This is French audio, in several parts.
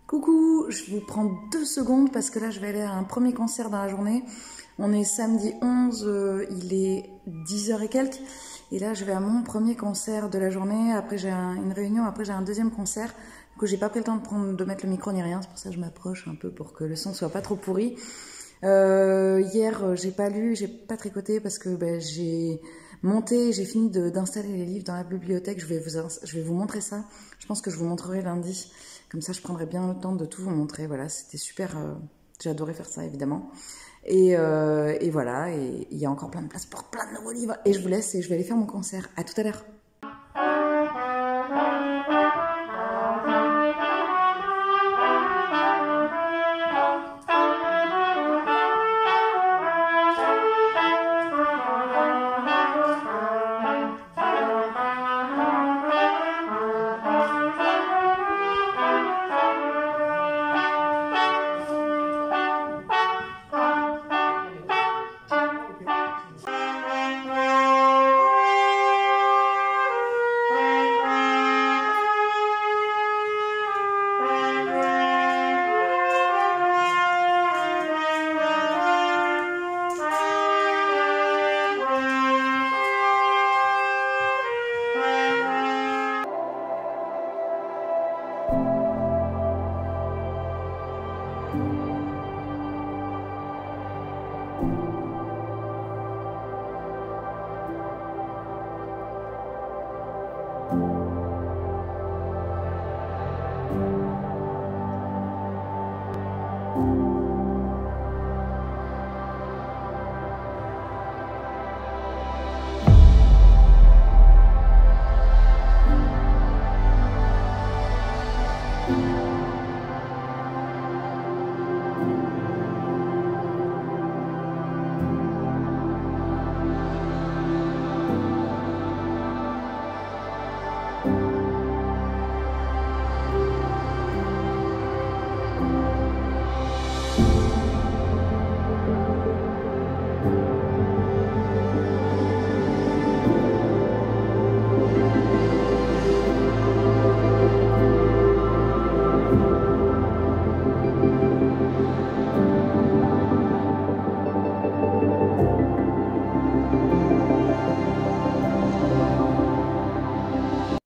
Coucou, je vous prends 2 secondes parce que là je vais aller à un premier concert dans la journée. On est samedi 11, il est 10h et quelques. Et là je vais à mon premier concert de la journée. Après j'ai une réunion, après j'ai un deuxième concert. Du coup j'ai pas pris le temps de mettre le micro ni rien. C'est pour ça que je m'approche un peu pour que le son soit pas trop pourri. Hier j'ai pas lu, j'ai pas tricoté parce que j'ai monté, j'ai fini d'installer les livres dans la bibliothèque. Je vais vous montrer ça. Je pense que je vous montrerai lundi. Comme ça, je prendrai bien le temps de tout vous montrer. Voilà, c'était super. J'ai adoré faire ça, évidemment. Et voilà, et il y a encore plein de place pour plein de nouveaux livres. Et je vous laisse et je vais aller faire mon concert. À tout à l'heure.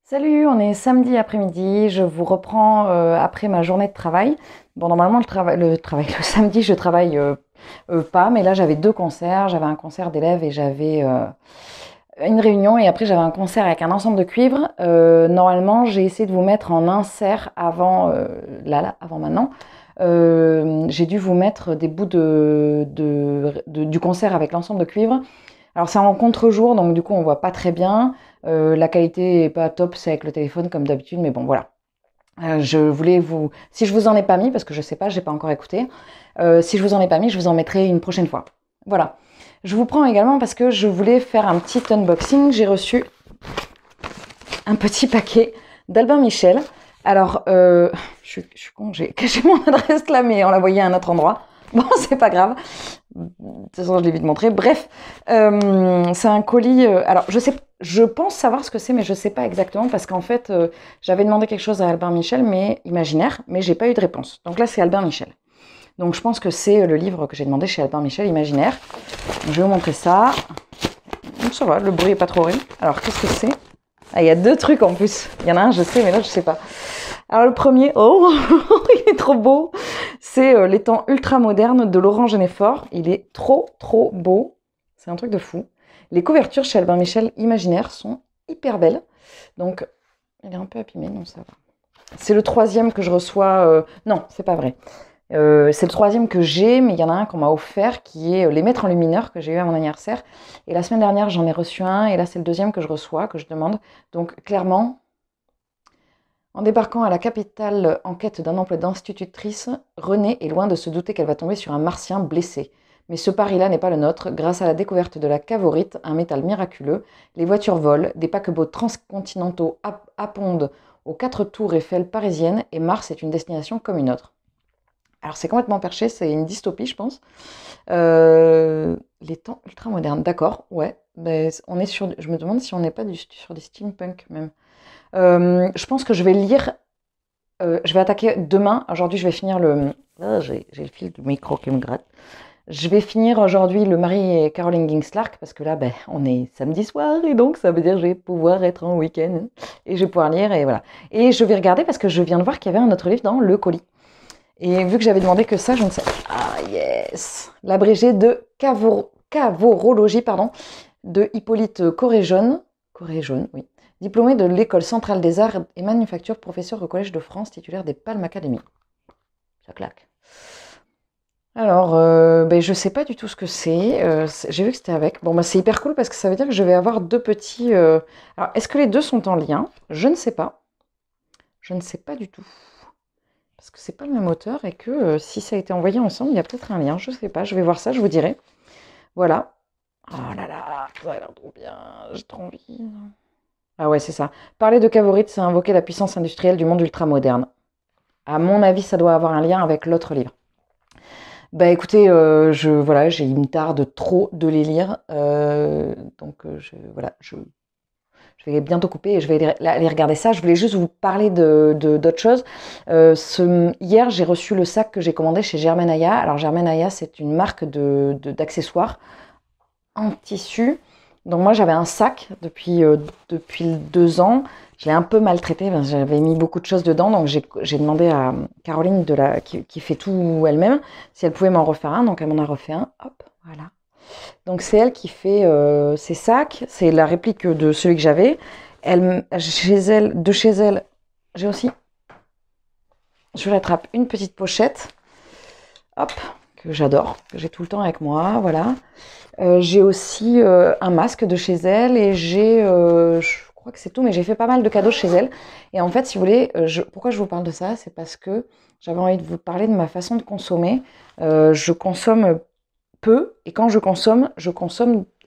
Salut, on est samedi après-midi, je vous reprends après ma journée de travail. Bon, normalement le samedi je travaille pas, mais là j'avais 2 concerts, j'avais un concert d'élèves et j'avais une réunion et après j'avais un concert avec un ensemble de cuivre. Normalement j'ai essayé de vous mettre en insert avant, avant maintenant. J'ai dû vous mettre des bouts du concert avec l'ensemble de cuivre. Alors c'est en contre-jour, donc du coup on voit pas très bien. La qualité est pas top, c'est avec le téléphone comme d'habitude, mais bon voilà. Je voulais si je vous en ai pas mis, parce que je sais pas, j'ai pas encore écouté. Si je vous en ai pas mis, je vous en mettrai une prochaine fois. Voilà. Je vous prends également parce que je voulais faire un petit unboxing. J'ai reçu un petit paquet d'Albin Michel. Alors, je suis con, j'ai caché mon adresse là, mais on l'a voyé à un autre endroit. Bon, c'est pas grave. De toute façon, je l'ai vite montré. Bref, c'est un colis. Alors, je pense savoir ce que c'est, mais je sais pas exactement parce qu'en fait, j'avais demandé quelque chose à Albin Michel, mais imaginaire, mais j'ai pas eu de réponse. Donc là, c'est Albin Michel. Donc, je pense que c'est le livre que j'ai demandé chez Albin Michel, imaginaire. Donc, je vais vous montrer ça. Donc, ça va, le bruit est pas trop horrible. Alors, qu'est-ce que c'est? Ah, il y a 2 trucs en plus. Il y en a un, je sais, mais là, je sais pas. Alors, le premier, oh, il est trop beau. C'est l'étang ultra moderne de Laurent Genefort. Il est trop, trop beau. C'est un truc de fou. Les couvertures chez Albin Michel Imaginaire sont hyper belles. Donc, il est un peu abîmé, non, ça va. C'est le 3e que je reçois. Non, c'est pas vrai. C'est le 3e que j'ai, mais il y en a un qu'on m'a offert qui est Les Maîtres enlumineurs que j'ai eu à mon anniversaire. Et la semaine dernière, j'en ai reçu un. Et là, c'est le 2e que je reçois, que je demande. Donc, clairement, en débarquant à la capitale en quête d'un emploi d'institutrice, Renée est loin de se douter qu'elle va tomber sur un martien blessé. Mais ce pari-là n'est pas le nôtre. Grâce à la découverte de la cavorite, un métal miraculeux, les voitures volent, des paquebots transcontinentaux appondent aux 4 tours Eiffel parisiennes et Mars est une destination comme une autre. Alors c'est complètement perché, c'est une dystopie, je pense. Les temps ultra-modernes, d'accord, ouais. Ben, on est sur, je me demande si on n'est pas sur des steampunk même. Je pense que je vais lire, je vais attaquer demain. Aujourd'hui, je vais finir le... Ah, j'ai le fil du micro qui me gratte. Je vais finir aujourd'hui le Mary et Caroline Ginslark parce que là, ben, on est samedi soir et donc ça veut dire que je vais pouvoir être en week-end et je vais pouvoir lire et voilà. Et je vais regarder parce que je viens de voir qu'il y avait un autre livre dans le colis. Et vu que j'avais demandé que ça, je ne sais. Ah yes, l'abrégé de cavorologie, pardon, de Hippolyte Coréjaune, oui, diplômé de l'École centrale des arts et manufactures, professeur au Collège de France, titulaire des Palmes Académie. Ça claque. Alors, ben, je sais pas du tout ce que c'est. J'ai vu que c'était avec. Bon, bah, c'est hyper cool parce que ça veut dire que je vais avoir deux petits. Alors, est-ce que les deux sont en lien? Je ne sais pas. Je ne sais pas du tout. Parce que c'est pas le même auteur et que si ça a été envoyé ensemble, il y a peut-être un lien. Je sais pas. Je vais voir ça, je vous dirai. Voilà. Oh là là, ça a l'air trop bien. J'ai trop envie. Ah ouais, c'est ça. Parler de Cavorite, c'est invoquer la puissance industrielle du monde ultramoderne. À mon avis, ça doit avoir un lien avec l'autre livre. Bah écoutez, voilà, j'ai une tarde trop de les lire, donc je vais bientôt couper et je vais aller regarder ça. Je voulais juste vous parler d'autre chose. Hier, j'ai reçu le sac que j'ai commandé chez Germaine Aya. Alors Germaine Aya, c'est une marque d'accessoires en tissu. Donc moi, j'avais un sac depuis 2 ans. Je l'ai un peu maltraité, j'avais mis beaucoup de choses dedans, donc j'ai demandé à Caroline qui fait tout elle-même, si elle pouvait m'en refaire un, donc elle m'en a refait un, hop, voilà. Donc c'est elle qui fait ces sacs, c'est la réplique de celui que j'avais. De chez elle, j'ai aussi, je l'attrape une petite pochette, hop, que j'adore, que j'ai tout le temps avec moi, voilà. J'ai aussi un masque de chez elle et je crois que c'est tout, mais j'ai fait pas mal de cadeaux chez elle. Et en fait, si vous voulez, pourquoi je vous parle de ça? C'est parce que j'avais envie de vous parler de ma façon de consommer. Je consomme peu et quand je consomme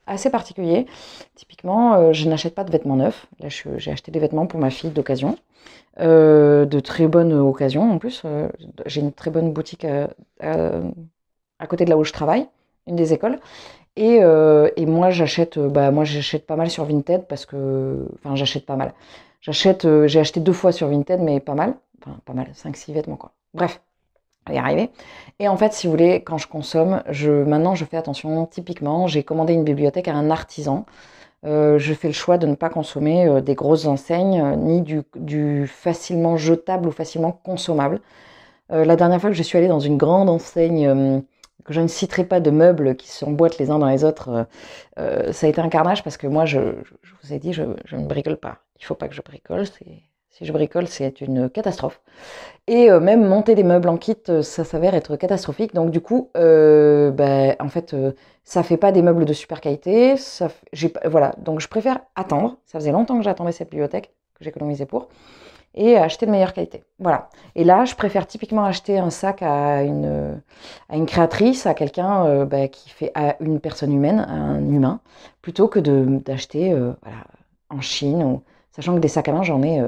assez particulier. Typiquement, je n'achète pas de vêtements neufs. Là, j'ai acheté des vêtements pour ma fille d'occasion. De très bonne occasion en plus. J'ai une très bonne boutique à côté de là où je travaille, une des écoles. Et moi, j'achète pas mal sur Vinted parce que... Enfin, j'achète pas mal. J'ai acheté 2 fois sur Vinted, mais pas mal. Enfin, pas mal, 5-6 vêtements, quoi. Bref, on va y arriver. Et en fait, si vous voulez, quand je consomme, maintenant, je fais attention. Typiquement, j'ai commandé une bibliothèque à un artisan. Je fais le choix de ne pas consommer des grosses enseignes, ni du facilement jetable ou facilement consommable. La dernière fois que je suis allée dans une grande enseigne... que je ne citerai pas de meubles qui s'emboîtent les uns dans les autres, ça a été un carnage parce que moi, je vous ai dit, je ne bricole pas. Il ne faut pas que je bricole. Si je bricole, c'est une catastrophe. Et même monter des meubles en kit, ça s'avère être catastrophique. Donc du coup, en fait, ça fait pas des meubles de super qualité. Voilà, donc je préfère attendre. Ça faisait longtemps que j'attendais cette bibliothèque, que j'économisais pour. Et acheter de meilleure qualité. Voilà. Et là, je préfère typiquement acheter un sac à une créatrice, à quelqu'un qui fait à une personne humaine, à un humain, plutôt que d'acheter voilà, en Chine, sachant que des sacs à main, j'en ai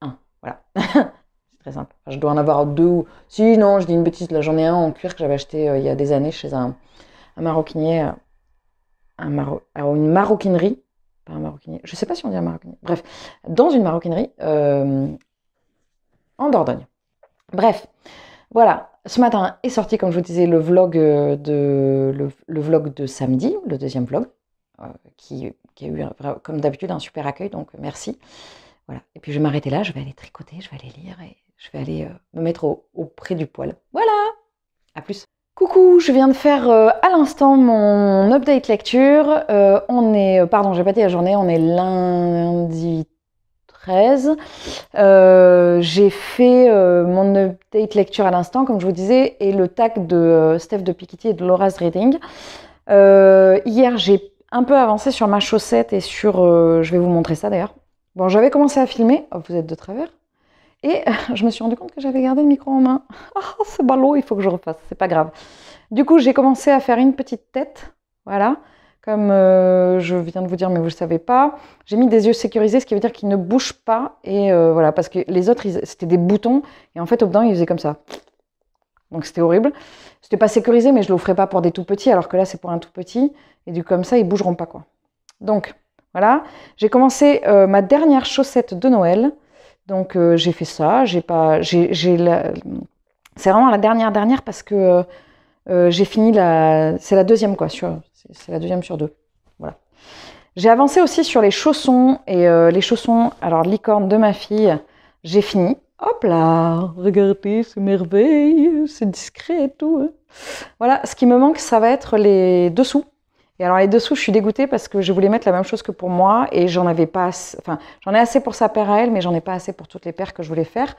un. Voilà. C'est très simple. Enfin, je dois en avoir 2 ou... Si, non, je dis une bêtise. Là, j'en ai un en cuir que j'avais acheté il y a des années chez un maroquinier, alors une maroquinerie. Pas un maroquinier. Je sais pas si on dit un maroquinier. Bref, dans une maroquinerie en Dordogne. Bref, voilà. Ce matin est sorti, comme je vous disais, le vlog de samedi, le deuxième vlog, qui a eu, comme d'habitude, un super accueil, donc merci. Voilà. Et puis je vais m'arrêter là, je vais aller tricoter, je vais aller lire et je vais aller me mettre auprès du poêle. Voilà. À plus. Coucou, je viens de faire à l'instant mon update lecture. Pardon, j'ai pas dit la journée, on est lundi 13. J'ai fait mon update lecture à l'instant, comme je vous disais, et le tag de Steph de Piketty et de Laura's Reading. Hier, j'ai un peu avancé sur ma chaussette et sur... je vais vous montrer ça d'ailleurs. Bon, j'avais commencé à filmer. Oh, vous êtes de travers. Et je me suis rendu compte que j'avais gardé le micro en main. Ah, c'est ballot, il faut que je refasse, c'est pas grave. Du coup, j'ai commencé à faire une petite tête, voilà, comme je viens de vous dire, mais vous ne le savez pas. J'ai mis des yeux sécurisés, ce qui veut dire qu'ils ne bougent pas, et voilà, parce que les autres, c'était des boutons, et en fait, au bout d'un, ils faisaient comme ça. Donc c'était horrible. C'était pas sécurisé, mais je le ferai pas pour des tout petits, alors que là c'est pour un tout petit. Et du coup, comme ça, ils bougeront pas, quoi. Donc voilà, j'ai commencé ma dernière chaussette de Noël. Donc j'ai fait ça. C'est vraiment la dernière parce que j'ai fini c'est la deuxième, quoi. C'est la deuxième sur 2. Voilà. J'ai avancé aussi sur les chaussons. Et les chaussons, alors licorne de ma fille, j'ai fini. Hop là, regardez, c'est merveille, c'est discret et tout. Hein. Voilà, ce qui me manque, ça va être les dessous. Et alors les dessous, je suis dégoûtée parce que je voulais mettre la même chose que pour moi et j'en avais pas assez, enfin j'en ai assez pour sa paire à elle, mais j'en ai pas assez pour toutes les paires que je voulais faire.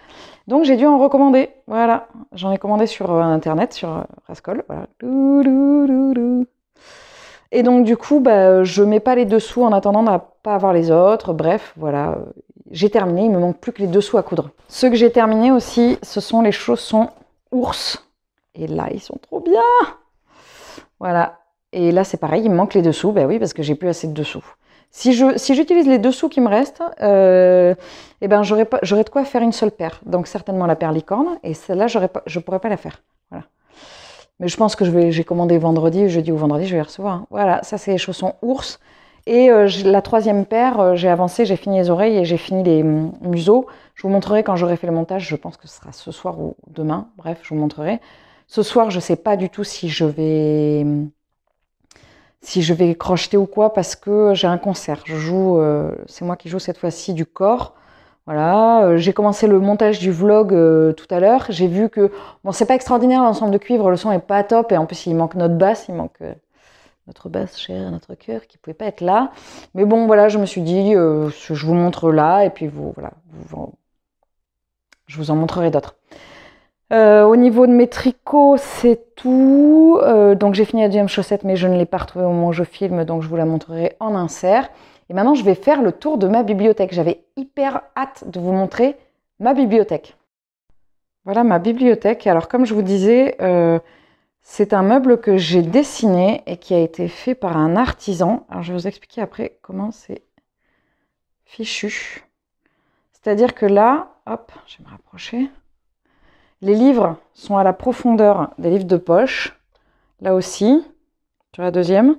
Donc j'ai dû en recommander. Voilà, j'en ai commandé sur internet, sur Rascol. Voilà. Et donc du coup, je mets pas les dessous en attendant de pas avoir les autres. Bref, voilà, j'ai terminé. Il me manque plus que les dessous à coudre. Ceux que j'ai terminés aussi, ce sont les chaussons ours. Et là, ils sont trop bien. Voilà. Et là, c'est pareil, il me manque les dessous. Ben oui, parce que j'ai plus assez de dessous. Si j'utilise les dessous qui me restent, eh ben, j'aurai de quoi faire une seule paire. Donc certainement la paire licorne. Et celle-là, je pourrais pas la faire. Voilà. Mais je pense que j'ai commandé jeudi ou vendredi, je vais les recevoir. Voilà, ça c'est les chaussons ours. Et la troisième paire, j'ai avancé, j'ai fini les oreilles et j'ai fini les museaux. Je vous montrerai quand j'aurai fait le montage, je pense que ce sera ce soir ou demain. Bref, je vous montrerai. Ce soir, je ne sais pas du tout si je vais crocheter ou quoi, parce que j'ai un concert. C'est moi qui joue cette fois-ci du corps. Voilà, j'ai commencé le montage du vlog tout à l'heure. J'ai vu que, bon, c'est pas extraordinaire l'ensemble de cuivre, le son est pas top, et en plus il manque notre basse, il manque notre basse chère, notre cœur, qui pouvait pas être là. Mais bon, voilà, je me suis dit, je vous montre là, et puis je vous en montrerai d'autres. Au niveau de mes tricots, c'est tout. Donc j'ai fini la deuxième chaussette, mais je ne l'ai pas retrouvée au moment où je filme, donc je vous la montrerai en insert. Et maintenant, je vais faire le tour de ma bibliothèque. J'avais hyper hâte de vous montrer ma bibliothèque. Voilà ma bibliothèque. Alors, comme je vous disais, c'est un meuble que j'ai dessiné et qui a été fait par un artisan. Alors, je vais vous expliquer après comment c'est fichu. C'est-à-dire que là, hop, je vais me rapprocher. Les livres sont à la profondeur des livres de poche. Là aussi, sur la deuxième.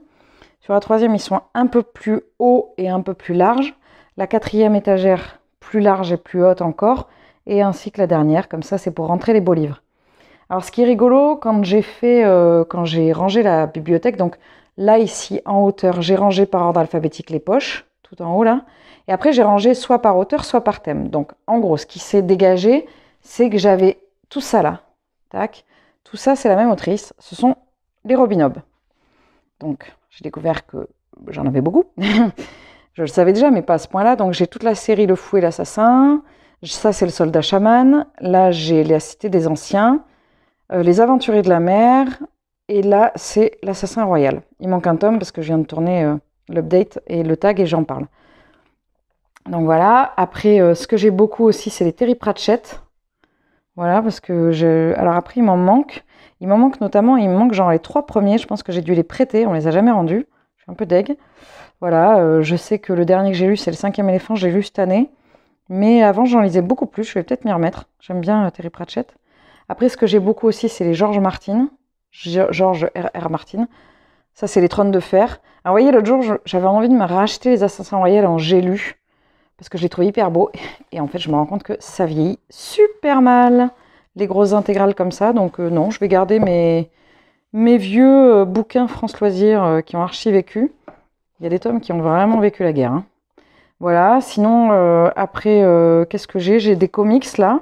Sur la troisième, ils sont un peu plus hauts et un peu plus larges. La quatrième étagère, plus large et plus haute encore. Et ainsi que la dernière. Comme ça, c'est pour rentrer les beaux livres. Alors, ce qui est rigolo, quand j'ai rangé la bibliothèque, donc là, ici, en hauteur, j'ai rangé par ordre alphabétique les poches, tout en haut là. Et après, j'ai rangé soit par hauteur, soit par thème. Donc, en gros, ce qui s'est dégagé, c'est que j'avais tout ça là. Tac. Tout ça, c'est la même autrice. Ce sont les Robin Hood. Donc, j'ai découvert que j'en avais beaucoup. Je le savais déjà, mais pas à ce point-là. Donc, j'ai toute la série Le Fou et l'Assassin. Ça, c'est le Soldat Chaman. Là, j'ai la Cité des Anciens. Les Aventuriers de la Mer. Et là, c'est l'Assassin Royal. Il manque un tome parce que je viens de tourner l'update et le tag et j'en parle. Donc, voilà. Après, ce que j'ai beaucoup aussi, c'est les Terry Pratchett. Voilà, parce que alors après, il m'en manque. Il m'en manque notamment, il me manque genre les 3 premiers, je pense que j'ai dû les prêter, on les a jamais rendus. Je suis un peu deg. Voilà, je sais que le dernier que j'ai lu, c'est le 5e éléphant, j'ai lu cette année. Mais avant, j'en lisais beaucoup plus, je vais peut-être m'y remettre. J'aime bien Terry Pratchett. Après, ce que j'ai beaucoup aussi, c'est les George Martin. George R.R. Martin. Ça, c'est les Trônes de Fer. Alors, vous voyez, l'autre jour, j'avais envie de me racheter les Assassins Royaux en J'ai lu. Parce que je les trouve hyper beaux. Et en fait, je me rends compte que ça vieillit super mal. Les grosses intégrales comme ça. Donc non, je vais garder mes vieux bouquins France Loisirs qui ont archi vécu. Il y a des tomes qui ont vraiment vécu la guerre. Hein. Voilà, sinon après, qu'est-ce que j'ai? J'ai des comics là.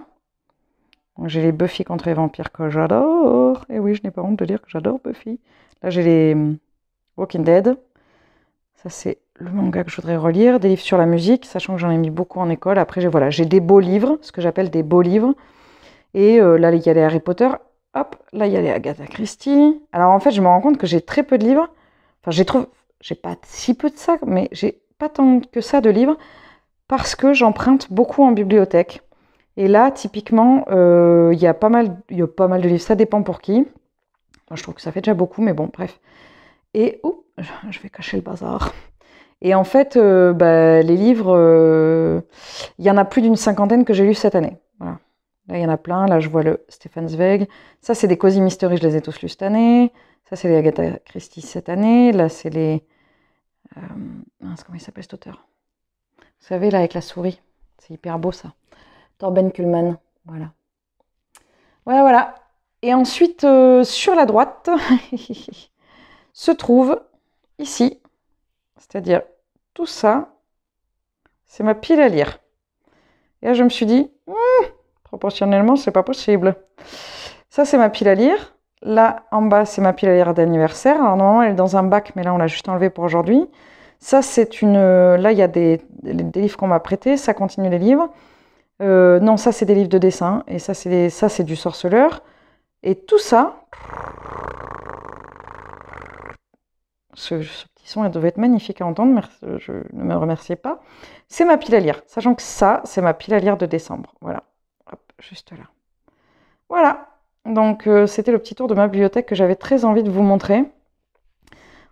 J'ai les Buffy contre les vampires que j'adore. Et oui, je n'ai pas honte de dire que j'adore Buffy. Là, j'ai les Walking Dead. Ça, c'est le manga que je voudrais relire. Des livres sur la musique, sachant que j'en ai mis beaucoup en école. Après, j'ai des beaux livres, ce que j'appelle des beaux livres. Et là, il y a les Harry Potter. Hop, là, il y a les Agatha Christie. Alors, en fait, je me rends compte que j'ai très peu de livres. Enfin, j'ai pas si peu de ça, mais j'ai pas tant que ça de livres parce que j'emprunte beaucoup en bibliothèque. Et là, typiquement, il y a pas mal de livres. Ça dépend pour qui. Moi, je trouve que ça fait déjà beaucoup, mais bon, bref. Et, je vais cacher le bazar. Et en fait, les livres, il y en a plus d'une 50aine que j'ai lus cette année. Voilà. Là, il y en a plein. Là, je vois le Stefan Zweig. Ça, c'est des Cozy Mystery, je les ai tous lus cette année. Ça, c'est les Agatha Christie cette année. Là, c'est les... mince, comment il s'appelle cet auteur? Vous savez, là, avec la souris. C'est hyper beau, ça. Torben Kuhlmann. Voilà. Voilà, voilà. Et ensuite, sur la droite, se trouve ici. C'est-à-dire, tout ça, c'est ma pile à lire. Et là, je me suis dit, proportionnellement, c'est pas possible. Ça, c'est ma pile à lire. Là, en bas, c'est ma pile à lire d'anniversaire. Alors, normalement, elle est dans un bac, mais là, on l'a juste enlevée pour aujourd'hui. Ça, c'est une... Là, il y a des livres qu'on m'a prêtés. Ça continue les livres. Non, ça, c'est des livres de dessin. Et ça, c'est du sorceleur. Et tout ça... Ce petit son, elle devait être magnifique à entendre. Je ne me remerciez pas. C'est ma pile à lire. Sachant que ça, c'est ma pile à lire de décembre. Voilà. Hop, juste là. Voilà. Donc, c'était le petit tour de ma bibliothèque que j'avais très envie de vous montrer.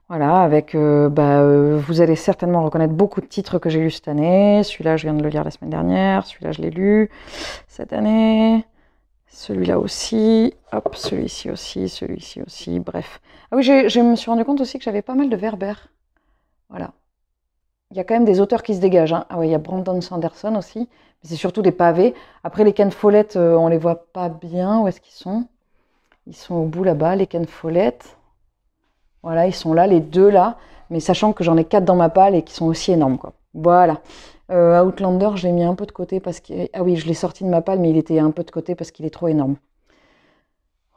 Voilà, avec, vous allez certainement reconnaître beaucoup de titres que j'ai lus cette année. Celui-là, je viens de le lire la semaine dernière. Celui-là, je l'ai lu cette année. Celui-là aussi. Hop, celui-ci aussi. Bref. Ah oui, je me suis rendu compte aussi que j'avais pas mal de Werber. Voilà. Il y a quand même des auteurs qui se dégagent. Hein. Ah oui, il y a Brandon Sanderson aussi. Mais c'est surtout des pavés. Après, les Ken Follett, on les voit pas bien. Où est-ce qu'ils sont? Ils sont au bout là-bas, les Ken Follett. Voilà, ils sont là, les deux là. Mais sachant que j'en ai 4 dans ma palle et qui sont aussi énormes, quoi. Voilà. Outlander, je l'ai mis un peu de côté parce que... Ah oui, je l'ai sorti de ma palle, mais il était un peu de côté parce qu'il est trop énorme.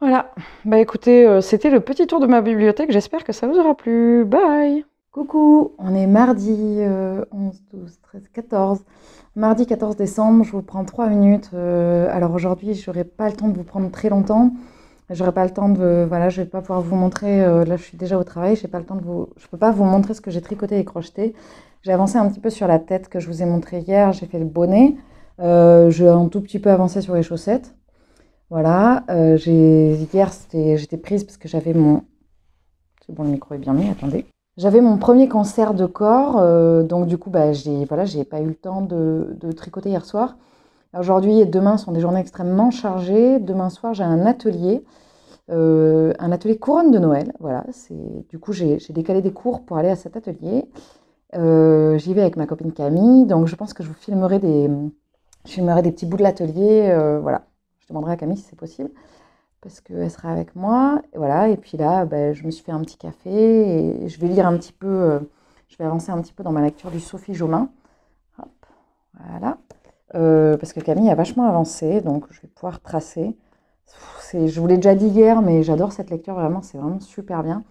Voilà. Bah écoutez, c'était le petit tour de ma bibliothèque. J'espère que ça vous aura plu. Bye! Coucou, on est mardi 11, 12, 13, 14. Mardi 14 décembre, je vous prends 3 minutes. Alors aujourd'hui, je n'aurai pas le temps de vous prendre très longtemps. J'aurai pas le temps de... Voilà, je vais pas pouvoir vous montrer... là, je suis déjà au travail, j'ai pas le temps de vous... Je peux pas vous montrer ce que j'ai tricoté et crocheté. J'ai avancé un petit peu sur la tête que je vous ai montré hier. J'ai fait le bonnet. J'ai un tout petit peu avancé sur les chaussettes. Voilà. Hier, j'étais prise parce que j'avais mon... C'est bon, le micro est bien mis, attendez. J'avais mon premier cancer de corps. Donc du coup, j'ai pas eu le temps de tricoter hier soir. Aujourd'hui et demain sont des journées extrêmement chargées. Demain soir, j'ai un atelier couronne de Noël. Voilà, du coup, j'ai décalé des cours pour aller à cet atelier. J'y vais avec ma copine Camille, donc je pense que je vous filmerai des petits bouts de l'atelier. Voilà, je demanderai à Camille si c'est possible, parce qu'elle sera avec moi. Et voilà, et puis là, je me suis fait un petit café et je vais lire un petit peu, je vais avancer un petit peu dans ma lecture du Sophie Jomain. Hop, voilà. Parce que Camille a vachement avancé, donc je vais pouvoir tracer. Je vous l'ai déjà dit hier, mais j'adore cette lecture, vraiment, c'est vraiment super bien.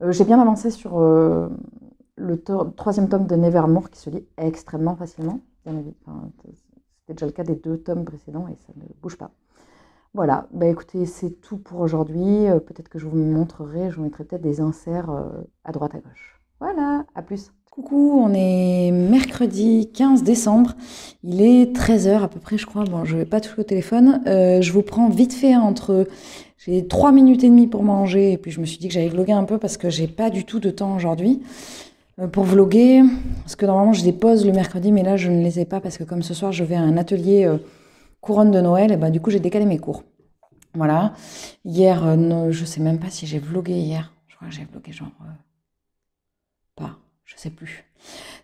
J'ai bien avancé sur le 3e tome de Nevermore, qui se lit extrêmement facilement. C'était déjà le cas des 2 tomes précédents, et ça ne bouge pas. Voilà, écoutez, c'est tout pour aujourd'hui. Peut-être que je vous montrerai, je vous mettrai peut-être des inserts à droite à gauche. Voilà, à plus. Coucou, on est mercredi 15 décembre, il est 13h à peu près je crois, bon je vais pas toucher au téléphone, je vous prends vite fait j'ai 3 minutes et demie pour manger et puis je me suis dit que j'allais vlogger un peu parce que j'ai pas du tout de temps aujourd'hui pour vlogger, parce que normalement j'ai des pauses le mercredi mais là je ne les ai pas parce que comme ce soir je vais à un atelier couronne de Noël et du coup j'ai décalé mes cours. Voilà, hier, je sais même pas si j'ai vlogué hier, je crois que j'ai vlogué genre... pas... Je sais plus.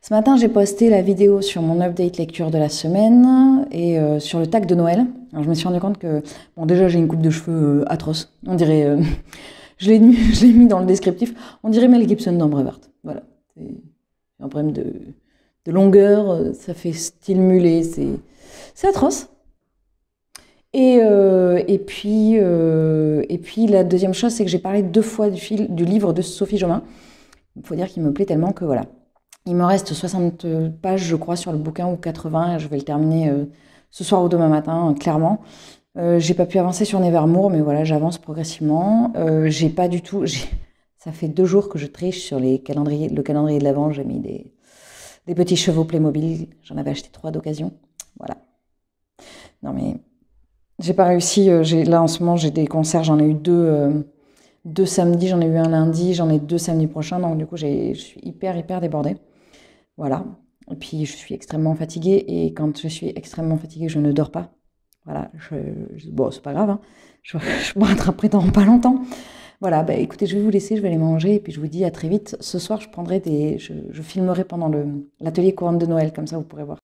Ce matin, j'ai posté la vidéo sur mon update lecture de la semaine et sur le tag de Noël. Alors, je me suis rendu compte que, bon, déjà, j'ai une coupe de cheveux atroce. On dirait, je l'ai mis dans le descriptif, on dirait Mel Gibson dans Braveheart. Voilà. C'est un problème de longueur, ça fait style mulet, c'est atroce. Et puis, la deuxième chose, c'est que j'ai parlé 2 fois du livre de Sophie Jomain. Il faut dire qu'il me plaît tellement que voilà. Il me reste 60 pages, je crois, sur le bouquin, ou 80. Je vais le terminer ce soir ou demain matin, clairement. J'ai pas pu avancer sur Nevermore, mais voilà, j'avance progressivement. J'ai pas du tout... Ça fait 2 jours que je triche sur le calendrier de l'Avent. J'ai mis des petits chevaux Playmobil. J'en avais acheté 3 d'occasion. Voilà. Non, mais j'ai pas réussi. Là, en ce moment, j'ai des concerts. J'en ai eu 2 samedis, j'en ai eu un lundi, j'en ai 2 samedis prochains, donc du coup je suis hyper débordée. Voilà. Et puis je suis extrêmement fatiguée, et quand je suis extrêmement fatiguée, je ne dors pas. Voilà, bon, c'est pas grave, hein. Je me rattraperai dans pas longtemps. Voilà, bah, écoutez, je vais vous laisser, je vais aller manger et puis je vous dis à très vite. Ce soir, je filmerai pendant l'atelier couronne de Noël, comme ça vous pourrez voir.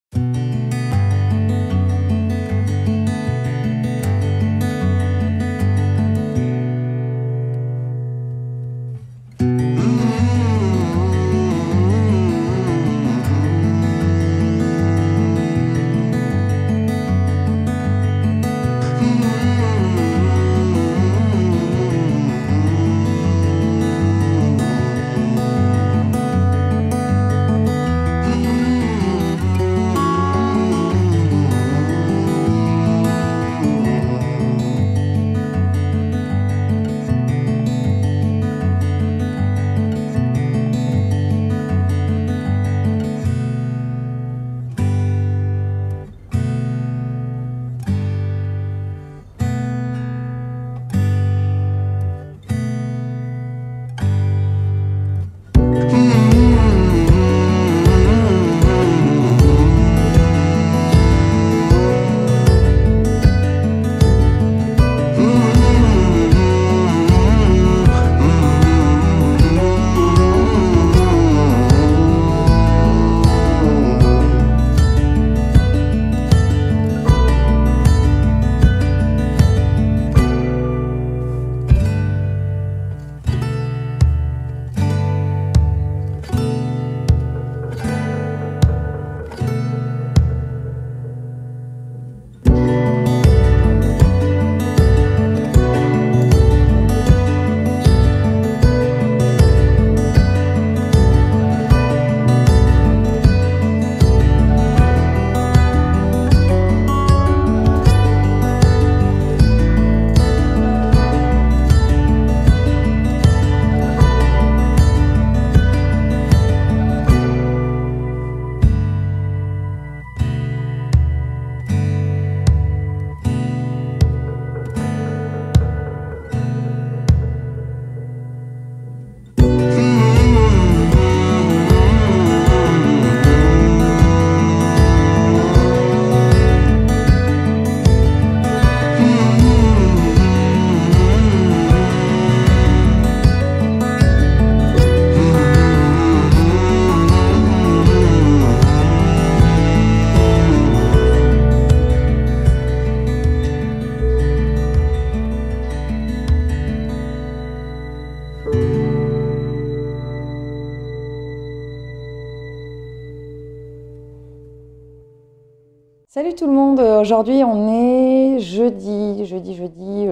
Salut tout le monde, aujourd'hui on est jeudi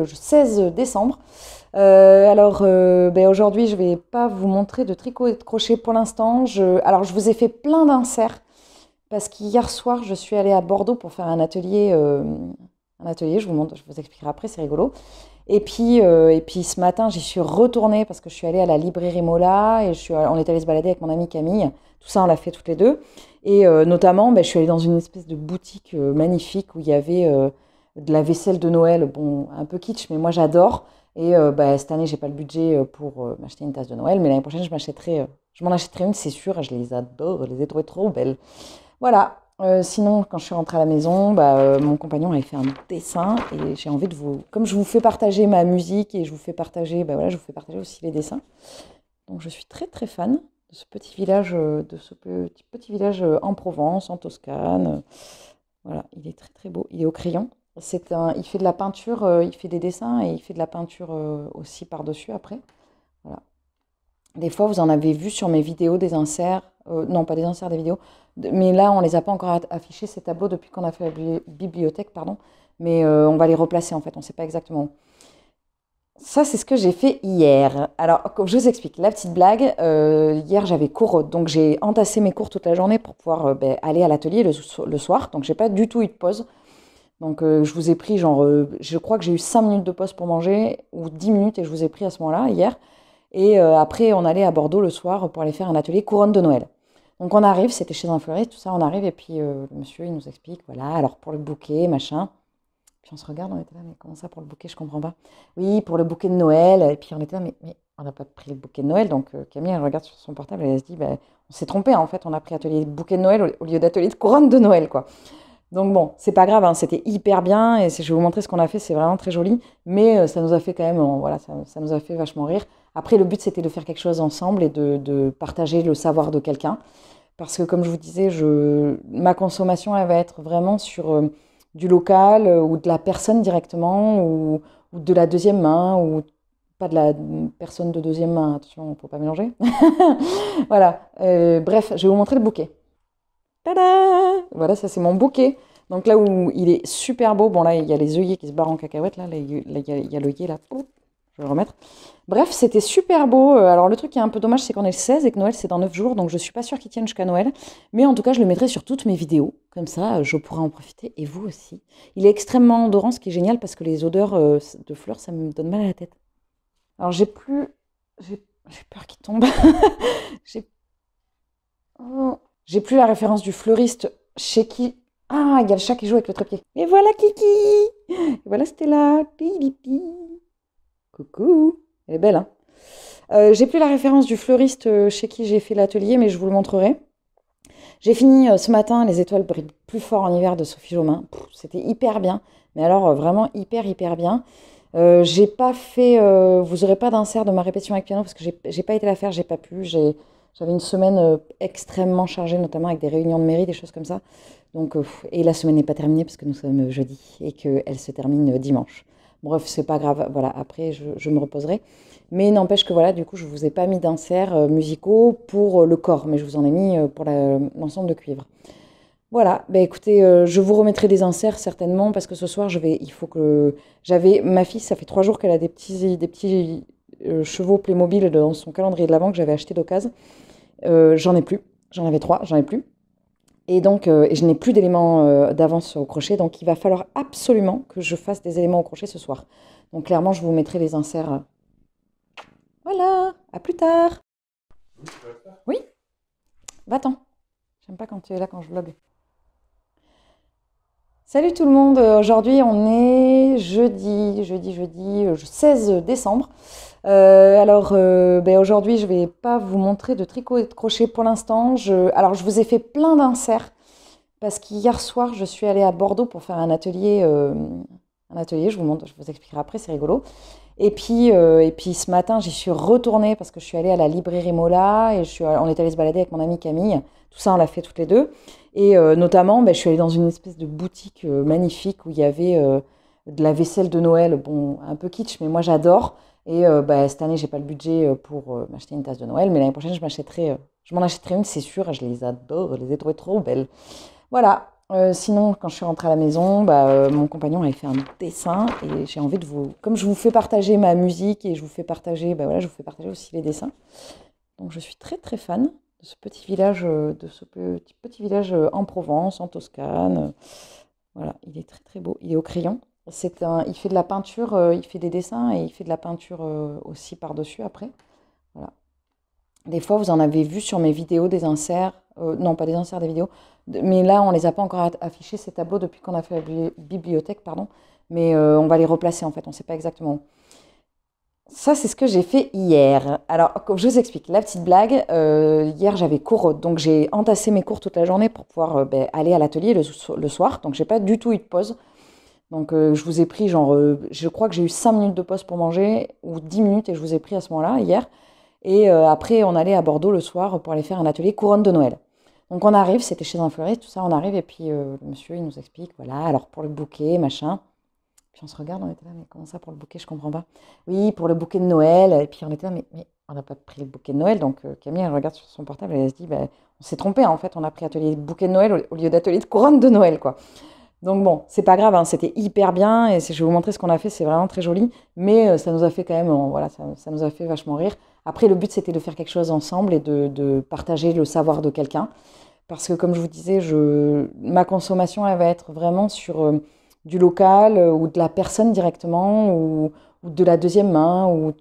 16 décembre. Aujourd'hui je vais pas vous montrer de tricot et de crochet pour l'instant. Alors je vous ai fait plein d'inserts parce qu'hier soir je suis allée à Bordeaux pour faire un atelier, je vous montre, je vous expliquerai après, c'est rigolo. Et puis ce matin j'y suis retournée parce que je suis allée à la librairie Mola et on est allé se balader avec mon amie Camille. Tout ça on l'a fait toutes les deux. Et notamment, je suis allée dans une espèce de boutique magnifique où il y avait de la vaisselle de Noël, bon, un peu kitsch, mais moi j'adore. Et cette année, j'ai pas le budget pour m'acheter une tasse de Noël, mais l'année prochaine, je m'en achèterai une, c'est sûr, et je les adore, je les ai trouvées trop belles. Voilà. Sinon, quand je suis rentrée à la maison, mon compagnon avait fait un dessin et j'ai envie de comme je vous fais partager ma musique et je vous fais partager, je vous fais partager aussi les dessins. Donc je suis très très fan de ce petit village, en Provence, en Toscane. Voilà, il est très très beau. Il est au crayon. Il fait de la peinture, il fait des dessins et il fait de la peinture aussi par-dessus après. Voilà. Des fois, vous en avez vu sur mes vidéos des inserts. Non, pas des inserts, des vidéos. Mais là, on ne les a pas encore affichés, ces tableaux, depuis qu'on a fait la bibliothèque, pardon. Mais on va les replacer, en fait. On ne sait pas exactement où. Ça, c'est ce que j'ai fait hier. Alors, je vous explique. La petite blague, hier, j'avais cours. Donc, j'ai entassé mes cours toute la journée pour pouvoir aller à l'atelier le soir. Donc, j'ai pas du tout eu de pause. Donc, je vous ai pris, je crois que j'ai eu 5 minutes de pause pour manger, ou 10 minutes, et je vous ai pris à ce moment-là, hier. Et après, on allait à Bordeaux le soir pour aller faire un atelier couronne de Noël. Donc, on arrive, c'était chez un fleuriste, tout ça, on arrive, et puis le monsieur, il nous explique, voilà, alors pour le bouquet, machin. Puis on se regarde, on était là, mais comment ça pour le bouquet, je comprends pas. Oui, pour le bouquet de Noël. Et puis on était là, mais on n'a pas pris le bouquet de Noël. Donc Camille, elle regarde sur son portable et elle se dit, on s'est trompé en fait, on a pris atelier de bouquet de Noël au lieu d'atelier de couronne de Noël, quoi. Donc bon, c'est pas grave, hein, c'était hyper bien et je vais vous montrer ce qu'on a fait, c'est vraiment très joli, mais ça nous a fait quand même, voilà, ça nous a fait vachement rire. Après, le but c'était de faire quelque chose ensemble et de partager le savoir de quelqu'un, parce que comme je vous disais, ma consommation elle va être vraiment sur du local ou de la personne directement ou de la deuxième main ou pas de la personne de deuxième main, attention, il ne faut pas mélanger. Voilà, bref, je vais vous montrer le bouquet. Tada! Voilà, ça c'est mon bouquet. Donc là où il est super beau, bon là il y a les œillets qui se barrent en cacahuète, là il y a l'œillet là, oup, je vais le remettre. Bref, c'était super beau. Alors le truc qui est un peu dommage, c'est qu'on est le 16 et que Noël c'est dans 9 jours, donc je suis pas sûre qu'il tienne jusqu'à Noël. Mais en tout cas, je le mettrai sur toutes mes vidéos, comme ça je pourrai en profiter et vous aussi. Il est extrêmement odorant, ce qui est génial parce que les odeurs de fleurs, ça me donne mal à la tête. Alors j'ai peur qu'il tombe. J'ai oh. J'ai plus la référence du fleuriste chez qui. Ah, il y a le chat qui joue avec le trépied. Et voilà Kiki. Et voilà Stella. Coucou. Elle est belle, hein. J'ai plus la référence du fleuriste chez qui j'ai fait l'atelier, mais je vous le montrerai. J'ai fini ce matin Les étoiles brillent plus fort en hiver de Sophie Jomain. C'était hyper bien. Mais alors vraiment hyper bien. J'ai pas fait. Vous aurez pas d'insert de ma répétition avec piano parce que j'ai pas été la faire, j'ai pas pu. J'avais une semaine extrêmement chargée, notamment avec des réunions de mairie, des choses comme ça. Donc, et la semaine n'est pas terminée parce que nous sommes jeudi et qu'elle se termine dimanche. Bref, c'est pas grave. Voilà, après je me reposerai. Mais n'empêche que voilà, du coup, je vous ai pas mis d'inserts musicaux pour le corps, mais je vous en ai mis pour l'ensemble de cuivre. Voilà, bah écoutez, je vous remettrai des inserts certainement parce que ce soir, il faut que ma fille, ça fait 3 jours qu'elle a des petits chevaux Playmobil dans son calendrier de l'Avent que j'avais acheté d'occasion. J'en ai plus, j'en avais 3, j'en ai plus. Et donc, et je n'ai plus d'éléments d'avance au crochet, donc il va falloir absolument que je fasse des éléments au crochet ce soir. Donc clairement, je vous mettrai les inserts. Voilà, à plus tard. Oui, va-t'en. J'aime pas quand tu es là quand je vlog. Salut tout le monde, aujourd'hui on est jeudi 16 décembre. Alors aujourd'hui je vais pas vous montrer de tricot et de crochet pour l'instant. Alors je vous ai fait plein d'inserts parce qu'hier soir je suis allée à Bordeaux pour faire un atelier, je vous montre, je vous expliquerai après, c'est rigolo. Et puis ce matin j'y suis retournée parce que je suis allée à la librairie Mola et on est allé se balader avec mon amie Camille. Tout ça on l'a fait toutes les deux. Et notamment, je suis allée dans une espèce de boutique magnifique où il y avait de la vaisselle de Noël, bon, un peu kitsch, mais moi j'adore. Et cette année, j'ai pas le budget pour m'acheter une tasse de Noël, mais l'année prochaine, je m'en achèterai une, c'est sûr, et je les adore, je les ai trouvées trop belles. Voilà. Sinon, quand je suis rentrée à la maison, mon compagnon avait fait un dessin et j'ai envie de comme je vous fais partager ma musique et je vous fais partager, voilà, je vous fais partager aussi les dessins. Donc je suis très très fan de ce petit village, en Provence, en Toscane. Voilà, il est très très beau. Il est au crayon. Il fait de la peinture, il fait des dessins et il fait de la peinture aussi par-dessus après. Voilà. Des fois, vous en avez vu sur mes vidéos des inserts. Non, pas des inserts, des vidéos. Mais là, on ne les a pas encore affichés, ces tableaux, depuis qu'on a fait la bibliothèque, pardon. Mais on va les replacer, en fait. On ne sait pas exactement où. Ça, c'est ce que j'ai fait hier. Alors, je vous explique. La petite blague, hier, j'avais cours, donc j'ai entassé mes cours toute la journée pour pouvoir aller à l'atelier le soir. Donc, j'ai pas du tout eu de pause. Donc, je vous ai pris, je crois que j'ai eu 5 minutes de pause pour manger, ou 10 minutes, et je vous ai pris à ce moment-là, hier. Et après, on allait à Bordeaux le soir pour aller faire un atelier couronne de Noël. Donc, on arrive, c'était chez un fleuriste, tout ça, on arrive, et puis le monsieur, il nous explique, voilà, alors pour le bouquet, machin. Puis on se regarde, on était là, mais comment ça pour le bouquet, je comprends pas. Oui, pour le bouquet de Noël. Et puis on était là, mais on n'a pas pris le bouquet de Noël. Donc Camille, elle regarde sur son portable et elle se dit, on s'est trompé, en fait, on a pris atelier de bouquet de Noël au lieu d'atelier de couronne de Noël, quoi. Donc bon, c'est pas grave, hein, c'était hyper bien et je vais vous montrer ce qu'on a fait, c'est vraiment très joli. Mais ça nous a fait quand même, voilà, ça nous a fait vachement rire. Après, le but c'était de faire quelque chose ensemble et de partager le savoir de quelqu'un. Parce que comme je vous disais, ma consommation, elle va être vraiment sur du local ou de la personne directement ou de la deuxième main ou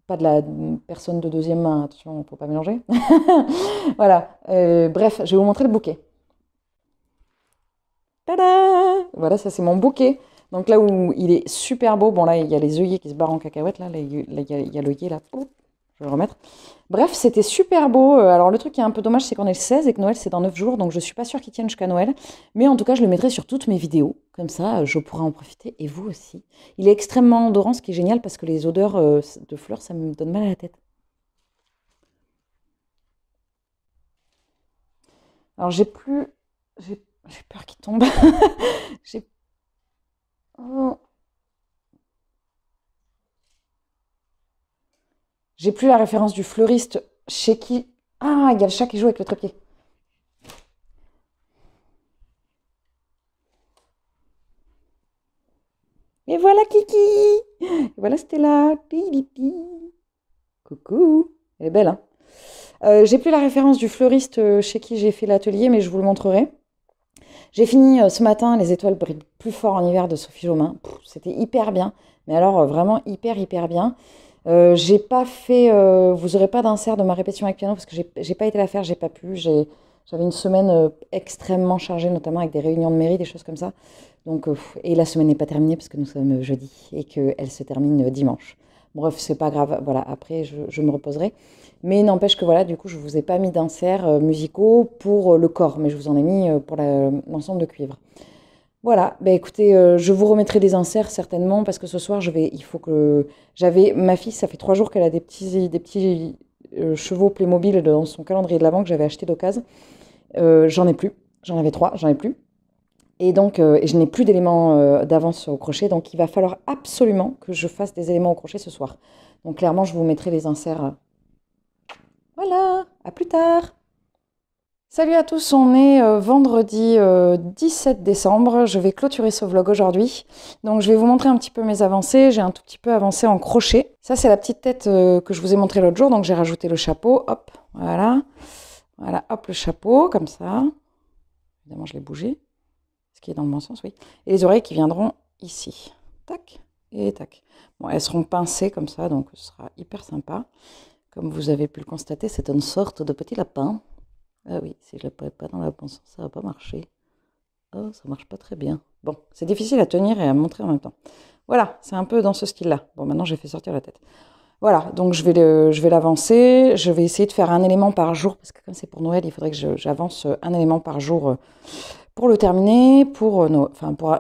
pas de la personne de deuxième main, attention, il ne faut pas mélanger. Voilà, bref, je vais vous montrer le bouquet. Tada! Voilà, ça c'est mon bouquet. Donc là où il est super beau, bon là il y a les œillets qui se barrent en cacahuète, là il y a l'œillet là, oup, je vais le remettre. Bref, c'était super beau. Alors le truc qui est un peu dommage, c'est qu'on est le 16 et que Noël c'est dans 9 jours, donc je suis pas sûre qu'il tienne jusqu'à Noël. Mais en tout cas, je le mettrai sur toutes mes vidéos. Comme ça, je pourrai en profiter et vous aussi. Il est extrêmement odorant, ce qui est génial parce que les odeurs de fleurs, ça me donne mal à la tête. Alors j'ai peur qu'il tombe. J'ai oh. J'ai plus la référence du fleuriste chez qui. Ah, il y a le chat qui joue avec le trépied. Et voilà Kiki. Et voilà Stella. Coucou. Elle est belle, hein. J'ai plus la référence du fleuriste chez qui j'ai fait l'atelier, mais je vous le montrerai. J'ai fini ce matin Les étoiles brillent plus fort en hiver de Sophie Jomain. C'était hyper bien, mais alors vraiment hyper bien. J'ai pas fait, vous aurez pas d'insert de ma répétition avec piano parce que j'ai pas été la faire, j'ai pas pu. J'avais une semaine extrêmement chargée, notamment avec des réunions de mairie, des choses comme ça. Donc, et la semaine n'est pas terminée parce que nous sommes jeudi et qu'elle se termine dimanche. Bref, c'est pas grave. Voilà, après je me reposerai. Mais n'empêche que voilà, du coup, je vous ai pas mis d'inserts musicaux pour le corps, mais je vous en ai mis pour l'ensemble de cuivre. Voilà, bah écoutez, je vous remettrai des inserts certainement parce que ce soir, il faut que ma fille, ça fait 3 jours qu'elle a des petits chevaux Playmobil dans son calendrier de l'Avent que j'avais acheté d'occasion. J'en ai plus, j'en avais 3, j'en ai plus. Et donc, et je n'ai plus d'éléments d'avance au crochet, donc il va falloir absolument que je fasse des éléments au crochet ce soir. Donc clairement, je vous mettrai les inserts. Voilà, à plus tard. Salut à tous, on est vendredi 17 décembre. Je vais clôturer ce vlog aujourd'hui. Donc je vais vous montrer un petit peu mes avancées. J'ai un tout petit peu avancé en crochet. Ça c'est la petite tête que je vous ai montré l'autre jour. Donc j'ai rajouté le chapeau. Hop, voilà. Voilà, hop le chapeau, comme ça. Évidemment je l'ai bougé. Ce qui est dans le bon sens, oui. Et les oreilles qui viendront ici. Tac et tac. Bon, elles seront pincées comme ça, donc ce sera hyper sympa. Comme vous avez pu le constater, c'est une sorte de petit lapin. Ah oui, si je ne le pas dans le bon sens, ça ne va pas marcher. Oh, ça marche pas très bien. Bon, c'est difficile à tenir et à montrer en même temps. Voilà, c'est un peu dans ce style-là. Bon, maintenant, j'ai fait sortir la tête. Voilà, donc je vais l'avancer. Je vais essayer de faire un élément par jour, parce que comme c'est pour Noël, il faudrait que j'avance un élément par jour pour le terminer,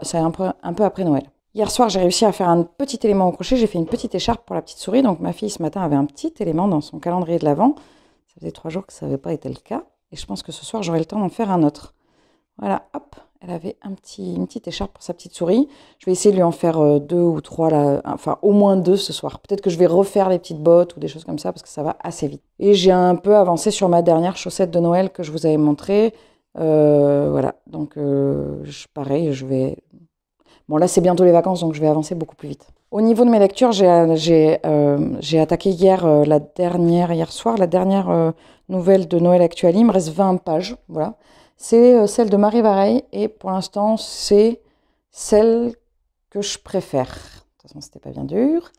c'est un peu après Noël. Hier soir, j'ai réussi à faire un petit élément au crochet. J'ai fait une petite écharpe pour la petite souris. Donc ma fille, ce matin, avait un petit élément dans son calendrier de l'Avent. Ça faisait 3 jours que ça n'avait pas été le cas. Et je pense que ce soir, j'aurai le temps d'en faire un autre. Voilà, hop, elle avait une petite écharpe pour sa petite souris. Je vais essayer de lui en faire 2 ou 3, enfin au moins 2 ce soir. Peut-être que je vais refaire les petites bottes ou des choses comme ça parce que ça va assez vite. Et j'ai un peu avancé sur ma dernière chaussette de Noël que je vous avais montrée. Voilà, donc pareil, je vais... Bon, là, c'est bientôt les vacances, donc je vais avancer beaucoup plus vite. Au niveau de mes lectures, j'ai attaqué hier soir, la dernière nouvelle de Noël Actuel. Il me reste 20 pages, voilà. C'est celle de Marie Vareille, et pour l'instant, c'est celle que je préfère. De toute façon, c'était pas bien dur,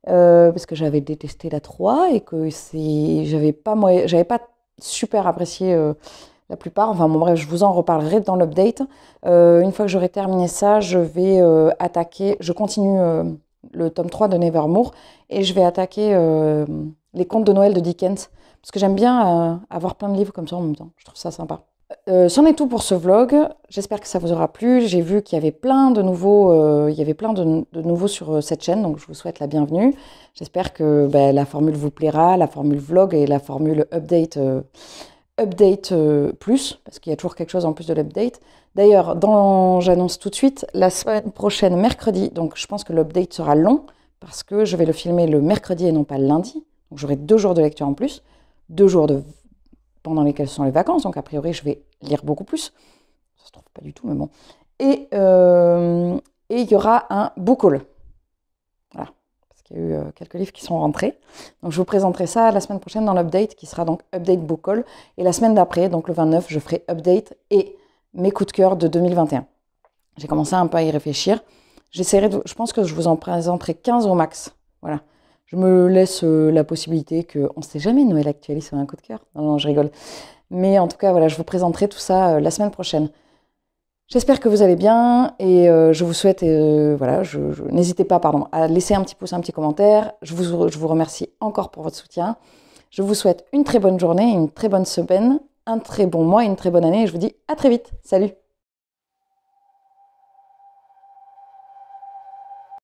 parce que j'avais détesté la 3, et que j'avais pas super apprécié la plupart. Enfin bon bref, je vous en reparlerai dans l'update. Une fois que j'aurai terminé ça, je continue le tome 3 de Nevermore, et je vais attaquer les contes de Noël de Dickens, parce que j'aime bien avoir plein de livres comme ça en même temps, je trouve ça sympa. C'en est tout pour ce vlog, j'espère que ça vous aura plu. J'ai vu qu'il y avait plein de nouveaux, sur cette chaîne, donc je vous souhaite la bienvenue. J'espère que la formule vous plaira, la formule vlog et la formule update plus, parce qu'il y a toujours quelque chose en plus de l'update. D'ailleurs, j'annonce tout de suite, la semaine prochaine, mercredi, donc je pense que l'update sera long, parce que je vais le filmer le mercredi et non pas le lundi. Donc j'aurai 2 jours de lecture en plus, 2 jours pendant lesquels sont les vacances, donc a priori je vais lire beaucoup plus. Ça se trouve pas du tout, mais bon. Et il y aura un book haul. Voilà. Il y a eu quelques livres qui sont rentrés. Donc je vous présenterai ça la semaine prochaine dans l'update, qui sera donc update book haul. Et la semaine d'après, donc le 29, je ferai update et mes coups de cœur de 2021. J'ai commencé un peu à y réfléchir. Je pense que je vous en présenterai 15 au max. Voilà. Je me laisse la possibilité que, on ne sait jamais, Noël Actuel sur un coup de cœur. Non, je rigole. Mais en tout cas, voilà, je vous présenterai tout ça la semaine prochaine. J'espère que vous allez bien et je vous souhaite, voilà, n'hésitez pas à laisser un petit pouce, un petit commentaire. Je vous remercie encore pour votre soutien. Je vous souhaite une très bonne journée, une très bonne semaine, un très bon mois et une très bonne année. Et je vous dis à très vite. Salut!